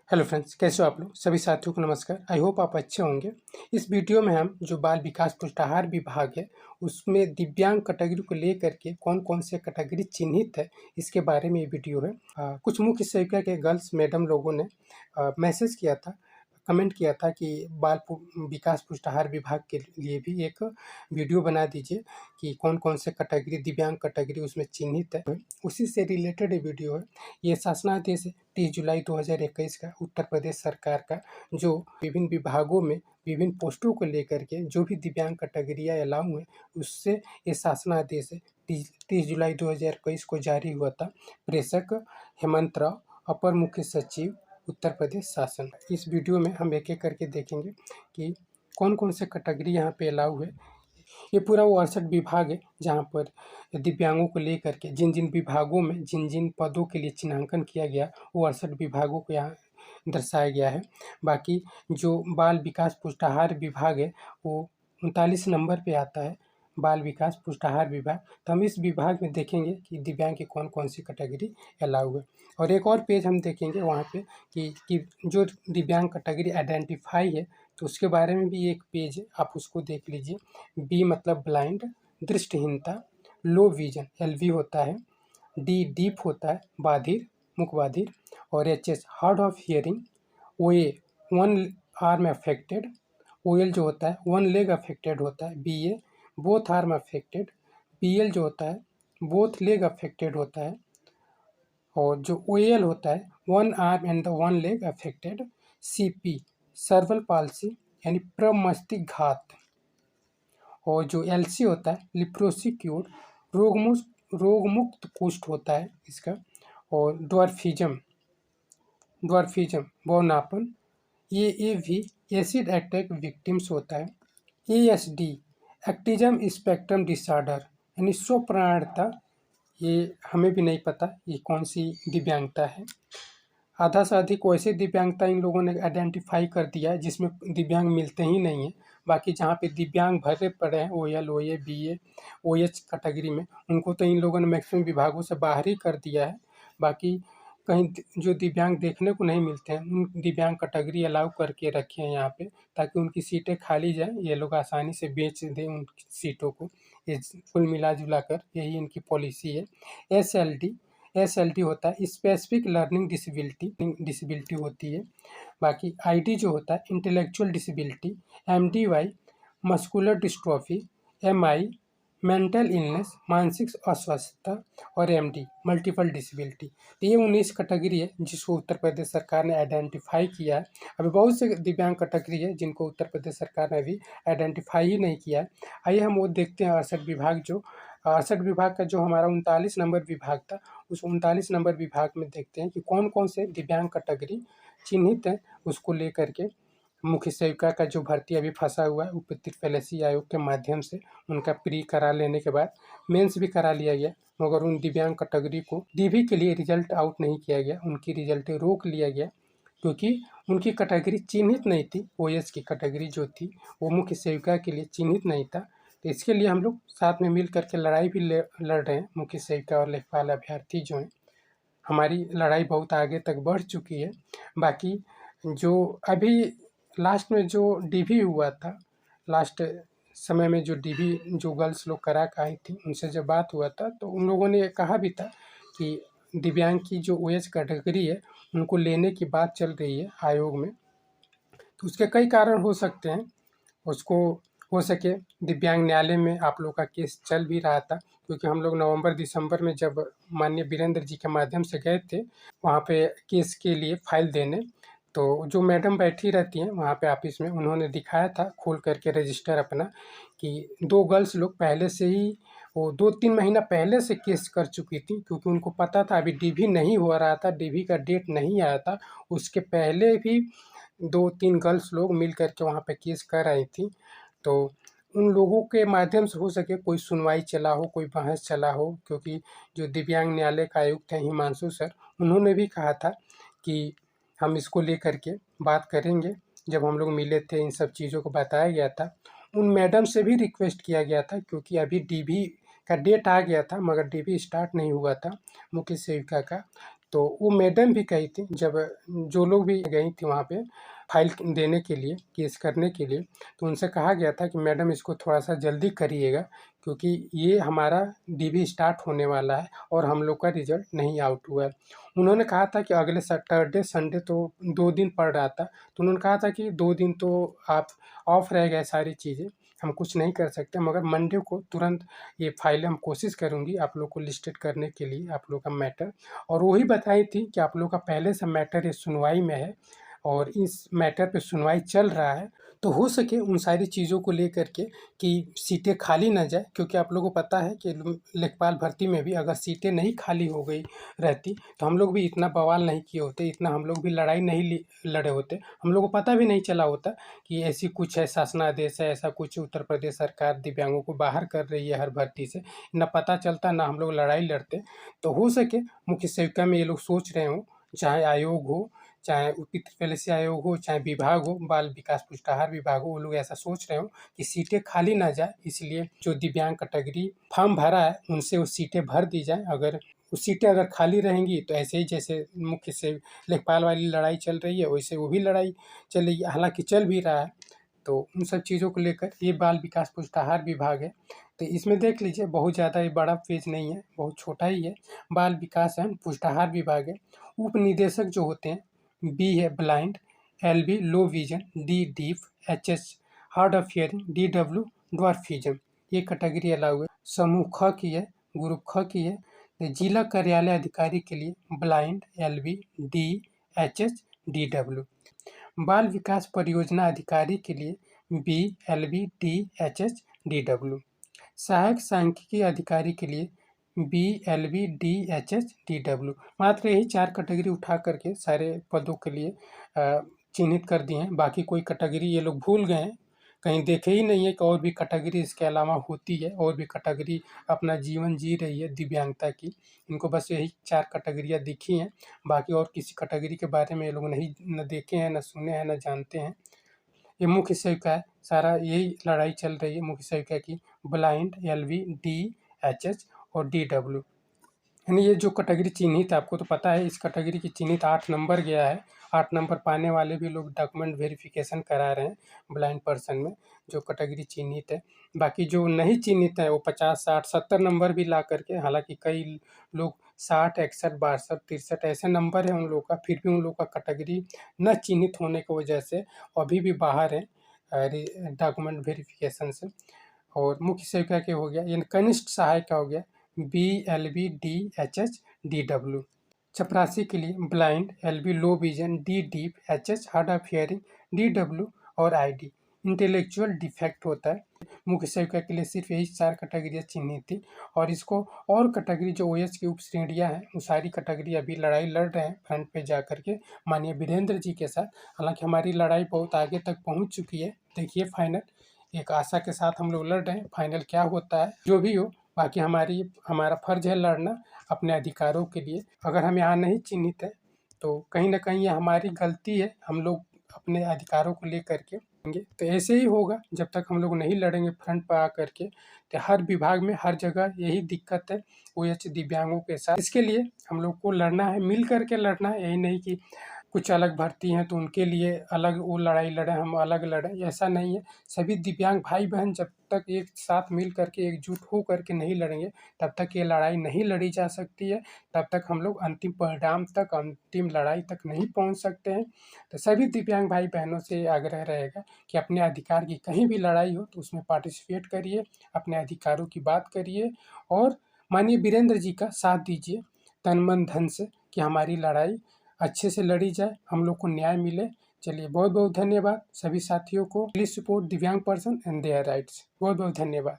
Hello friends, कैसे हो आप लोग? सभी साथियों को नमस्कार। आई होप आप अच्छे होंगे। इस वीडियो में हम जो बाल विकास पुष्टाहार विभाग है उसमें दिव्यांग कैटेगरी को लेकर के कौन कौन से कैटेगरी चिन्हित है, इसके बारे में ये वीडियो है। कुछ मुख्य सेविका के गर्ल्स मैडम लोगों ने मैसेज किया था, कमेंट किया था कि विकास पुष्टाहार विभाग के लिए भी एक वीडियो बना दीजिए कि कौन कौन से कैटेगरी दिव्यांग कैटेगरी उसमें चिन्हित है। उसी से रिलेटेड ये वीडियो है। ये शासनादेश है 30 जुलाई 2021 का उत्तर प्रदेश सरकार का, जो विभिन्न विभागों में विभिन्न पोस्टों को लेकर के जो भी दिव्यांग कैटेगरियाँ अलाउ हैं, उससे ये शासनादेश है 30 जुलाई 2021 को जारी हुआ था। प्रेषक हेमंत राव, अपर मुख्य सचिव उत्तर प्रदेश शासन। इस वीडियो में हम एक एक करके देखेंगे कि कौन कौन से कैटेगरी यहाँ पे अलाउ है। ये पूरा वो 68 विभाग है जहाँ पर दिव्यांगों को लेकर के जिन जिन विभागों में जिन जिन पदों के लिए चिन्हांकन किया गया, वो 68 विभागों को यहाँ दर्शाया गया है। बाकी जो बाल विकास पुष्टाहार विभाग है वो 39 नंबर पे आता है, बाल विकास पुष्टाहार विभाग। तो हम इस विभाग में देखेंगे कि दिव्यांग की कौन कौन सी कैटेगरी अलाउ है। और एक और पेज हम देखेंगे वहाँ पे कि जो दिव्यांग कैटेगरी आइडेंटिफाई है, तो उसके बारे में भी एक पेज है, आप उसको देख लीजिए। बी मतलब ब्लाइंड, दृष्टिहीनता, लो विजन LV होता है। डी डीप होता है, बाधिर, मुख बाधिर। और HS hard of hearing. OA one arm affected. OL जो होता है वन लेग अफेक्टेड होता है। BA both arm affected. BL जो होता है बोथ लेग अफेक्टेड होता है। और जो OL होता है one arm and the one leg affected. CP सर्वल palsy यानी प्रमस्तिष्कघात। और जो LC होता है लिप्रोसी क्योर, रोगमुक्त कुष्ठ होता है इसका। और ड्वार्फिज्म बौनापन। AAV एसिड अटैक विक्टिम्स होता है। ASD एक्टिज्म स्पेक्ट्रम डिसऑर्डर यानी स्वप्राणता, ये हमें भी नहीं पता ये कौन सी दिव्यांगता है। आधा से अधिक वैसे दिव्यांगता इन लोगों ने आइडेंटिफाई कर दिया है जिसमें दिव्यांग मिलते ही नहीं हैं। बाकी जहाँ पे दिव्यांग भरे पड़े हैं OL, OA, BA, OH category में, उनको तो इन लोगों ने मैक्सिमम विभागों से बाहर ही कर दिया है। बाकी कहीं जो दिव्यांग देखने को नहीं मिलते हैं उन दिव्यांग कैटेगरी अलाउ करके रखे हैं यहाँ पे, ताकि उनकी सीटें खाली जाएँ, ये लोग आसानी से बेच दें उन सीटों को। ये कुल मिला जुला कर यही इनकी पॉलिसी है। SLD होता है स्पेसिफिक लर्निंग डिसेबिलिटी होती है। बाकी ID जो होता है intellectual disability. MDY muscular dystrophy. MI mental illness मानसिक अस्वस्थता। और MD मल्टीपल डिसेबिलिटी। तो ये 19 कैटेगरी है जिसको उत्तर प्रदेश सरकार ने आइडेंटिफाई किया है। अभी बहुत से दिव्यांग कैटेगरी है जिनको उत्तर प्रदेश सरकार ने अभी आइडेंटिफाई ही नहीं किया है। आइए हम वो देखते हैं 68 विभाग, जो 68 विभाग का जो हमारा 39 नंबर विभाग था, उस 39 नंबर विभाग में देखते हैं कि कौन कौन से दिव्यांग कैटेगरी चिन्हित हैं। उसको लेकर के मुख्य सेविका का जो भर्ती अभी फंसा हुआ है, उपस्थित पॉलिसी आयोग के माध्यम से उनका प्री करा लेने के बाद मेंस भी करा लिया गया, मगर उन दिव्यांग कैटेगरी को DV के लिए रिजल्ट आउट नहीं किया गया, उनकी रिजल्ट रोक लिया गया क्योंकि उनकी कैटेगरी चिन्हित नहीं थी। OS की कैटेगरी जो थी वो मुख्य सेविका के लिए चिन्हित नहीं था। तो इसके लिए हम लोग साथ में मिल करके लड़ाई भी लड़ रहे हैं। मुख्य सेविका और लेखपाल अभ्यर्थी जो हैं, हमारी लड़ाई बहुत आगे तक बढ़ चुकी है। बाकी जो अभी लास्ट में जो DV हुआ था, लास्ट समय में जो DV जो गर्ल्स लोग करा के आई थी, उनसे जब बात हुआ था तो उन लोगों ने कहा भी था कि दिव्यांग की जो OH कैटेगरी है उनको लेने की बात चल रही है आयोग में। तो उसके कई कारण हो सकते हैं। उसको हो सके दिव्यांग न्यायालय में आप लोग का केस चल भी रहा था, क्योंकि हम लोग नवंबर दिसंबर में जब माननीय वीरेंद्र जी के माध्यम से गए थे वहाँ पे केस के लिए फाइल देने, तो जो मैडम बैठी रहती हैं वहाँ पे ऑफिस में, उन्होंने दिखाया था खोल करके रजिस्टर अपना कि 2 गर्ल्स लोग पहले से ही वो 2-3 महीना पहले से केस कर चुकी थी, क्योंकि उनको पता था अभी DV नहीं हो रहा था, DV का डेट नहीं आया था। उसके पहले भी 2-3 गर्ल्स लोग मिल करके वहाँ पे केस कर आई थी। तो उन लोगों के माध्यम से हो सके कोई सुनवाई चला हो, कोई बहस चला हो, क्योंकि जो दिव्यांग न्यायालय का आयुक्त हैं हिमांशु सर, उन्होंने भी कहा था कि हम इसको लेकर के बात करेंगे। जब हम लोग मिले थे इन सब चीज़ों को बताया गया था। उन मैडम से भी रिक्वेस्ट किया गया था, क्योंकि अभी DV का डेट आ गया था मगर DV स्टार्ट नहीं हुआ था मुख्य सेविका का। तो वो मैडम भी कही थी, जब जो लोग भी गई थी वहाँ पे फाइल देने के लिए, केस करने के लिए, तो उनसे कहा गया था कि मैडम इसको थोड़ा-सा जल्दी करिएगा, क्योंकि ये हमारा डीबी स्टार्ट होने वाला है और हम लोग का रिज़ल्ट नहीं आउट हुआ है। उन्होंने कहा था कि अगले सैटरडे, संडे तो 2 दिन पड़ रहा था, तो उन्होंने कहा था कि 2 दिन तो आप ऑफ रहेगा सारी चीज़ें, हम कुछ नहीं कर सकते, मगर मंडे को तुरंत ये फाइलें हम कोशिश करूँगी आप लोग को लिस्टेड करने के लिए, आप लोग का मैटर। और वही बताई थी कि आप लोग का पहले से मैटर ये सुनवाई में है और इस मैटर पे सुनवाई चल रहा है, तो हो सके उन सारी चीज़ों को लेकर के कि सीटें खाली ना जाए, क्योंकि आप लोगों को पता है कि लेखपाल भर्ती में भी अगर सीटें नहीं खाली हो गई रहती, तो हम लोग भी इतना बवाल नहीं किए होते, इतना हम लोग भी लड़ाई नहीं लड़े होते, हम लोग को पता भी नहीं चला होता कि ऐसी कुछ है, शासनादेश है, ऐसा कुछ उत्तर प्रदेश सरकार दिव्यांगों को बाहर कर रही है हर भर्ती से, ना पता चलता, ना हम लोग लड़ाई लड़ते। तो हो सके मुख्य सेविका में ये लोग सोच रहे हों, चाहे आयोग हो, चाहे पितृ पेंशन आयोग हो, चाहे विभाग हो, बाल विकास पुष्टाहार विभाग हो, वो लोग ऐसा सोच रहे हो कि सीटें खाली ना जाए, इसलिए जो दिव्यांग कैटेगरी फॉर्म भरा है उनसे वो सीटें भर दी जाए। अगर वो सीटें अगर खाली रहेंगी तो ऐसे ही जैसे मुख्य से लेखपाल वाली लड़ाई चल रही है, वैसे वो भी लड़ाई चलेगी, हालांकि चल भी रहा है। तो उन सब चीज़ों को लेकर ये बाल विकास पुष्टाहार विभाग है, तो इसमें देख लीजिए बहुत ज़्यादा ये बड़ा पेज नहीं है, बहुत छोटा ही है। बाल विकास एवं पुष्टाहार विभाग है। उप निदेशक जो होते हैं, बी है blind, L B low vision, D deaf, H H hard of hearing, D W dwarfism, ये कैटेगरी अलाउ है। समूह ख की है, ग्रुप ख की है। तो जिला कार्यालय अधिकारी के लिए blind, L B, D, H H, D W. बाल विकास परियोजना अधिकारी के लिए B, L B, D, H H, D W. सहायक सांख्यिकी अधिकारी के लिए B, L B, D, H H, D W. मात्र यही 4 कैटेगरी उठा करके सारे पदों के लिए चिन्हित कर दिए हैं। बाकी कोई कैटेगरी ये लोग भूल गए हैं, कहीं देखे ही नहीं है कि और भी कैटेगरी इसके अलावा होती है, और भी कैटेगरी अपना जीवन जी रही है दिव्यांगता की। इनको बस यही 4 कैटेगरियाँ दिखी हैं, बाकी और किसी कैटेगरी के बारे में ये लोग नहीं न देखे हैं, न सुने हैं, न जानते हैं। ये मुख्य सेविका है, सारा यही लड़ाई चल रही है मुख्य सेविका की, blind, L V, D, H H और डी डब्ल्यू। यानी ये जो कैटेगरी चिन्हित है, आपको तो पता है इस कैटेगरी की चिन्हित 8 नंबर गया है। 8 नंबर पाने वाले भी लोग डॉक्यूमेंट वेरिफिकेशन करा रहे हैं ब्लाइंड पर्सन में, जो कैटेगरी चिन्हित है। बाकी जो नहीं चिन्हित है वो 50, 60, 70 नंबर भी ला करके, हालांकि कई लोग 60, 61, 62, 63 ऐसे नंबर है उन लोग का, फिर भी उन लोग का कैटेगरी न चिन्हित होने की वजह से अभी भी बाहर है डॉक्यूमेंट वेरिफिकेशन से। और मुख्य सेविका के हो गया, यानी कनिष्ठ सहायक का हो गया B, L B, D, H H, D W. चपरासी के लिए blind, L B low vision, D deep, H H hard of hearing, D W और आई डी। इंटेलेक्चुअल डिफेक्ट होता है। मुख्य सेविका के लिए सिर्फ यही 4 कैटेगरियाँ चिन्हित थी, और इसको और कैटेगरी जो ओएच की उप श्रेणियाँ हैं वो सारी कैटेगरी अभी लड़ाई लड़ रहे हैं फ्रंट पे जा करके माननीय वीरेंद्र जी के साथ। हालांकि हमारी लड़ाई बहुत आगे तक पहुंच चुकी है, देखिए फाइनल एक आशा के साथ हम लोग लड़ रहे हैं, फाइनल क्या होता है जो भी हो। बाकी हमारा फर्ज है लड़ना अपने अधिकारों के लिए। अगर हम यहाँ नहीं चिन्हित है तो कहीं ना कहीं ये हमारी गलती है, हम लोग अपने अधिकारों को लेकर के तो ऐसे ही होगा जब तक हम लोग नहीं लड़ेंगे फ्रंट पर आ करके। तो हर विभाग में हर जगह यही दिक्कत है ओएच दिव्यांगों के साथ। इसके लिए हम लोग को लड़ना है, मिल करके लड़ना है, यही नहीं कि कुछ अलग भर्ती हैं तो उनके लिए अलग वो लड़ाई लड़ें, हम अलग लड़ें, ऐसा नहीं है। सभी दिव्यांग भाई बहन जब तक एक साथ मिल करके एकजुट हो करके नहीं लड़ेंगे तब तक ये लड़ाई नहीं लड़ी जा सकती है, तब तक हम लोग अंतिम परिणाम तक, अंतिम लड़ाई तक नहीं पहुंच सकते हैं। तो सभी दिव्यांग भाई बहनों से आग्रह रहेगा कि अपने अधिकार की कहीं भी लड़ाई हो तो उसमें पार्टिसिपेट करिए, अपने अधिकारों की बात करिए और माननीय वीरेंद्र जी का साथ दीजिए तन मन धन से कि हमारी लड़ाई अच्छे से लड़ी जाए, हम लोग को न्याय मिले। चलिए बहुत बहुत धन्यवाद सभी साथियों को। प्लीज सपोर्ट दिव्यांग पर्सन एंड देयर राइट्स। बहुत बहुत धन्यवाद।